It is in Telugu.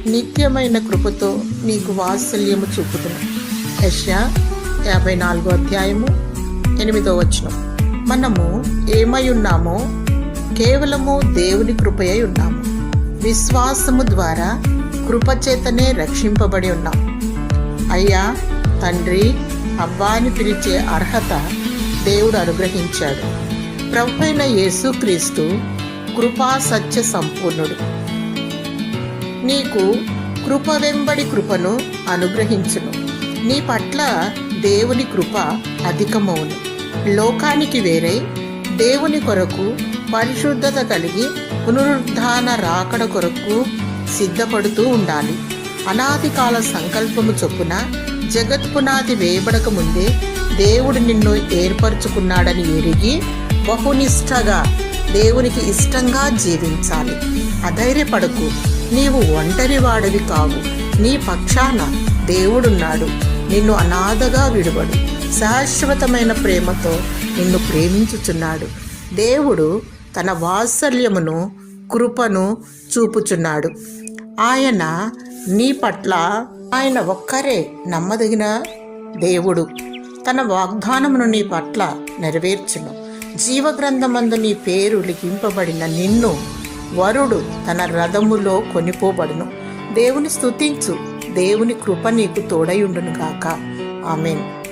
నిత్యమైన కృపతో నీకు వాత్సల్యము చూపుదును. యెషయా 54:8. మనము ఏమై ఉన్నామో కేవలము దేవుని కృపయై ఉన్నాము. విశ్వాసము ద్వారా కృపచేతనే రక్షింపబడి ఉన్నాం. అయ్యా, తండ్రి, అబ్బా అని పిలిచే అర్హత దేవుడు అనుగ్రహించాడు. ప్రభువైన యేసుక్రీస్తు కృపా సత్య సంపూర్ణుడు. నీకు కృప వెంబడి కృపను అనుగ్రహించును. నీ పట్ల దేవుని కృప అధికమవును. లోకానికి వేరై దేవుని కొరకు పరిశుద్ధత కలిగి పునరుద్ధాన రాకడ కొరకు సిద్ధపడుతూ ఉండాలి. అనాది కాల సంకల్పము చొప్పున జగత్పునాది వేయబడక ముందే దేవుడు నిన్ను ఏర్పరచుకున్నాడని ఎరిగి బహునిష్టగా దేవునికి ఇష్టంగా జీవించాలి. అధైర్యపడకు, నీవు ఒంటరి వాడివి కావు. నీ పక్షాన దేవుడున్నాడు. నిన్ను అనాథగా విడువడు. శాశ్వతమైన ప్రేమతో నిన్ను ప్రేమించుచున్నాడు. దేవుడు తన వాత్సల్యమును, కృపను చూపుచున్నాడు. ఆయన నీ పట్ల ఆయన ఒక్కరే నమ్మదగిన దేవుడు. తన వాగ్దానమును నీ పట్ల నెరవేర్చును. జీవగ్రంథమందు నీ పేరు లిఖింపబడిన నిన్ను వరుడు తన రథములో కొనిపోబడును. దేవుని స్తుతించు. దేవుని కృప నీకు తోడై ఉండును గాక. ఆమేన్.